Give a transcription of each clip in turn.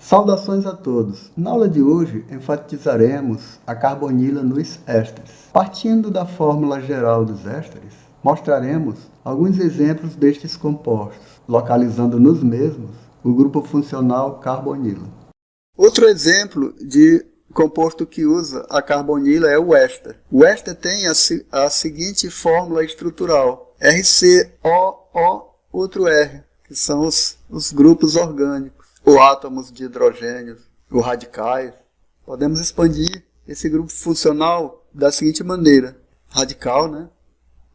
Saudações a todos! Na aula de hoje, enfatizaremos a carbonila nos ésteres. Partindo da fórmula geral dos ésteres, mostraremos alguns exemplos destes compostos, localizando nos mesmos o grupo funcional carbonila. Outro exemplo de composto que usa a carbonila é o éster. O éster tem a seguinte fórmula estrutural: RCOO, outro R, que são os grupos orgânicos, ou átomos de hidrogênio, ou radicais. Podemos expandir esse grupo funcional da seguinte maneira: radical, né?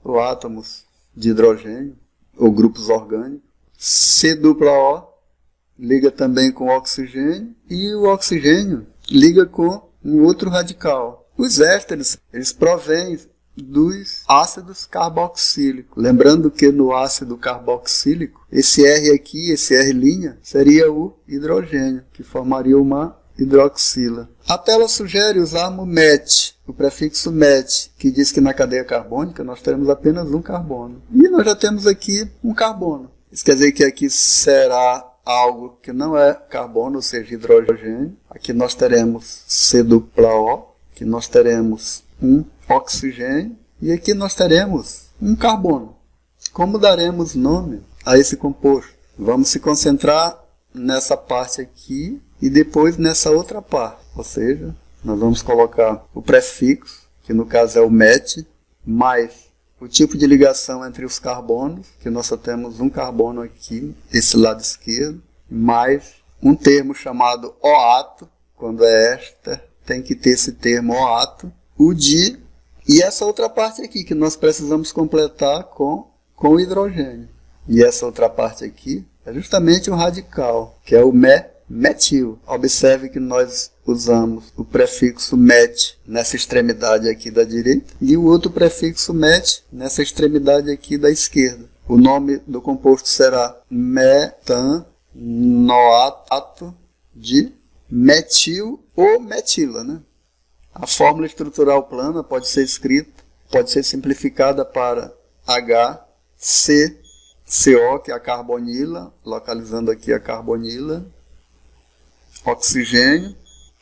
Ou átomos de hidrogênio, ou grupos orgânicos. C-O liga também com oxigênio, e o oxigênio liga com um outro radical. Os ésteres, eles provêm dos ácidos carboxílicos. Lembrando que no ácido carboxílico, esse R aqui, esse R', seria o hidrogênio, que formaria uma hidroxila. A tela sugere usarmos MET, o prefixo MET, que diz que na cadeia carbônica nós teremos apenas um carbono. E nós já temos aqui um carbono. Isso quer dizer que aqui será algo que não é carbono, ou seja, hidrogênio. Aqui nós teremos C-O, aqui nós teremos um oxigênio, e aqui nós teremos um carbono. Como daremos nome a esse composto? Vamos se concentrar nessa parte aqui e depois nessa outra parte. Ou seja, nós vamos colocar o prefixo, que no caso é o MET, mais o tipo de ligação entre os carbonos, que nós só temos um carbono aqui, esse lado esquerdo, mais um termo chamado OAto, quando é éster, tem que ter esse termo OAto, o di, e essa outra parte aqui, que nós precisamos completar com o hidrogênio. E essa outra parte aqui é justamente um radical, que é o metil. Observe que nós usamos o prefixo MET nessa extremidade aqui da direita e o outro prefixo MET nessa extremidade aqui da esquerda. O nome do composto será metanoato de metil ou metila, né? A fórmula estrutural plana pode ser escrita, pode ser simplificada para HCCO, que é a carbonila, localizando aqui a carbonila, oxigênio,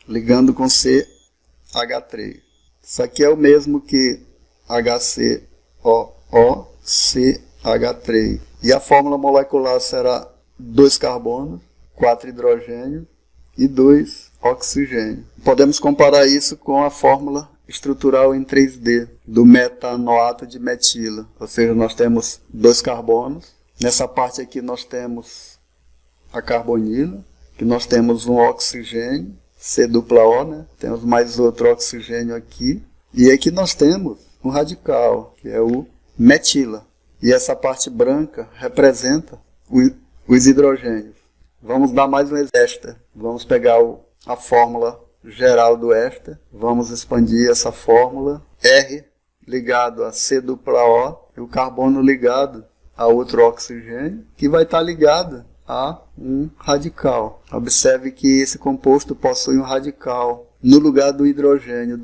ligando com CH3. Isso aqui é o mesmo que HCOO, CH3. E a fórmula molecular será 2 carbonos, 4 hidrogênios e 2 oxigênio. Podemos comparar isso com a fórmula estrutural em 3D do metanoato de metila. Ou seja, nós temos 2 carbonos. Nessa parte aqui nós temos a carbonila, que nós temos um oxigênio, C-O, né? Temos mais outro oxigênio aqui. E aqui nós temos um radical, que é o metila. E essa parte branca representa os hidrogênios. Vamos dar mais um éster. Vamos pegar a fórmula geral do éster. Vamos expandir essa fórmula. R ligado a C-O e o carbono ligado a outro oxigênio, que vai estar ligado a um radical. Observe que esse composto possui um radical no lugar do hidrogênio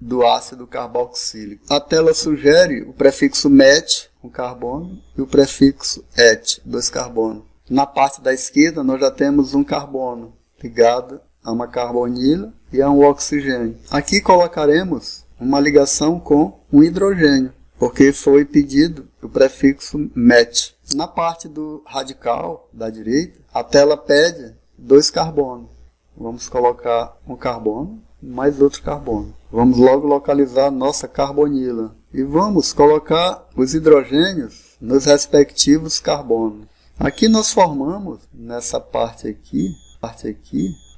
do ácido carboxílico. A tela sugere o prefixo MET, um carbono, e o prefixo ET, 2 carbonos. Na parte da esquerda nós já temos um carbono ligado a uma carbonila e a um oxigênio. Aqui colocaremos uma ligação com um hidrogênio, porque foi pedido o prefixo MET. Na parte do radical da direita, a tela pede 2 carbonos. Vamos colocar um carbono mais outro carbono. Vamos logo localizar a nossa carbonila. E vamos colocar os hidrogênios nos respectivos carbonos. Aqui nós formamos, nessa parte aqui,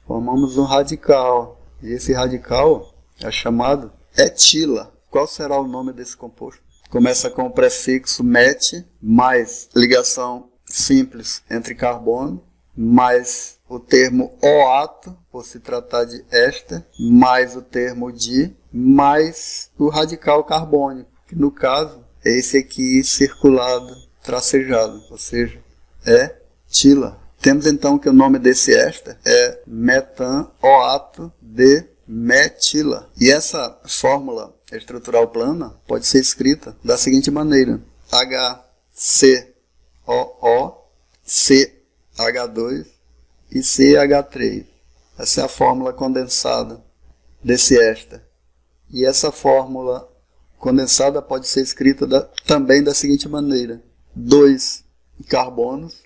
formamos um radical. E esse radical é chamado etila. Qual será o nome desse composto? Começa com o prefixo MET, mais ligação simples entre carbono, mais o termo OAto, por se tratar de éster, mais o termo di, mais o radical carbônico, que no caso é esse aqui circulado, tracejado, ou seja, é tila. Temos então que o nome desse éster é metanoato de metila. E essa fórmula estrutural plana pode ser escrita da seguinte maneira: HCOO, CH2 e CH3. Essa é a fórmula condensada desse éster. E essa fórmula condensada pode ser escrita também da seguinte maneira: 2 carbonos,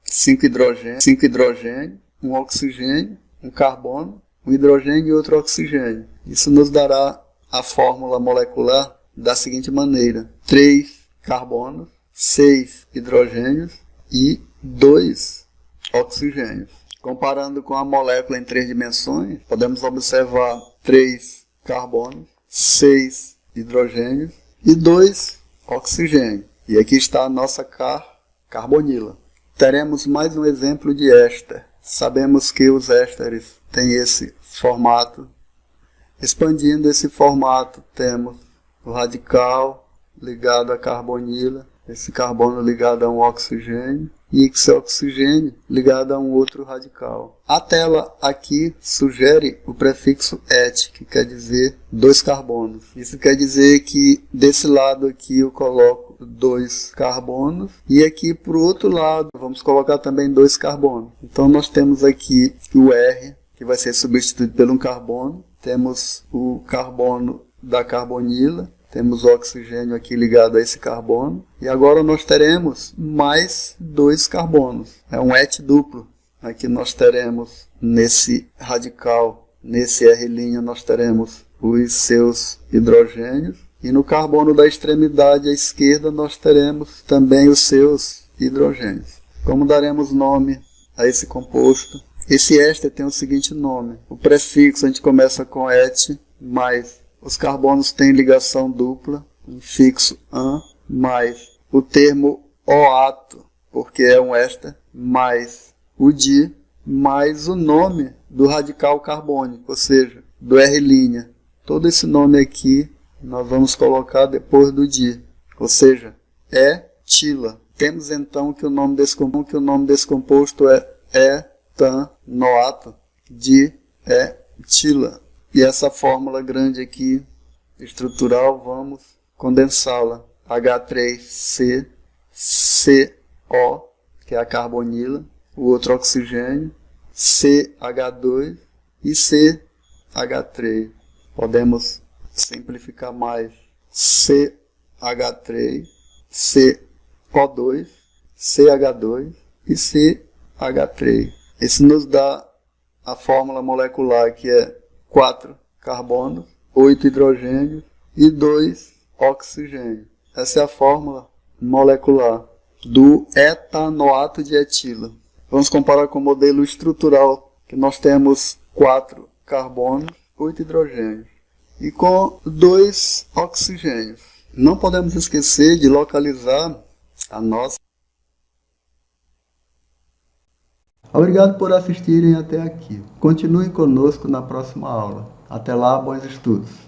5 hidrogênio, 1 oxigênio, 1 carbono, 1 hidrogênio e outro oxigênio. Isso nos dará a fórmula molecular da seguinte maneira: 3 carbonos, 6 hidrogênios e 2 oxigênios. Comparando com a molécula em 3 dimensões, podemos observar 3 carbonos, 6 hidrogênios e 2 oxigênios. E aqui está a nossa carbonila. Teremos mais um exemplo de éster. Sabemos que os ésteres têm esse formato. Expandindo esse formato, temos o radical ligado à carbonila, esse carbono ligado a um oxigênio e esse oxigênio ligado a um outro radical. A tela aqui sugere o prefixo et, que quer dizer 2 carbonos. Isso quer dizer que desse lado aqui eu coloco 2 carbonos e aqui para o outro lado vamos colocar também 2 carbonos. Então nós temos aqui o R, que vai ser substituído por um carbono. Temos o carbono da carbonila. Temos o oxigênio aqui ligado a esse carbono. E agora nós teremos mais 2 carbonos. É um et duplo. Aqui nós teremos nesse radical, nesse R', nós teremos os seus hidrogênios. E no carbono da extremidade à esquerda nós teremos também os seus hidrogênios. Como daremos nome a esse composto? Esse éster tem o seguinte nome. O prefixo a gente começa com et, mais os carbonos têm ligação dupla, um fixo an, mais o termo oato, porque é um éster, mais o di, mais o nome do radical carbônico, ou seja, do R'. Todo esse nome aqui nós vamos colocar depois do di, ou seja, etila. Temos então que o nome desse composto é etanoato de etila. E essa fórmula grande aqui, estrutural, vamos condensá-la. H3C, CO, que é a carbonila, o outro oxigênio, CH2 e CH3. Podemos simplificar mais: CH3, CO2, CH2 e CH3. Esse nos dá a fórmula molecular, que é 4 carbonos, 8 hidrogênios e 2 oxigênios. Essa é a fórmula molecular do etanoato de etila. Vamos comparar com o modelo estrutural, que nós temos 4 carbonos, 8 hidrogênios e com 2 oxigênios. Não podemos esquecer de localizar a nossa. Obrigado por assistirem até aqui. Continuem conosco na próxima aula. Até lá, bons estudos!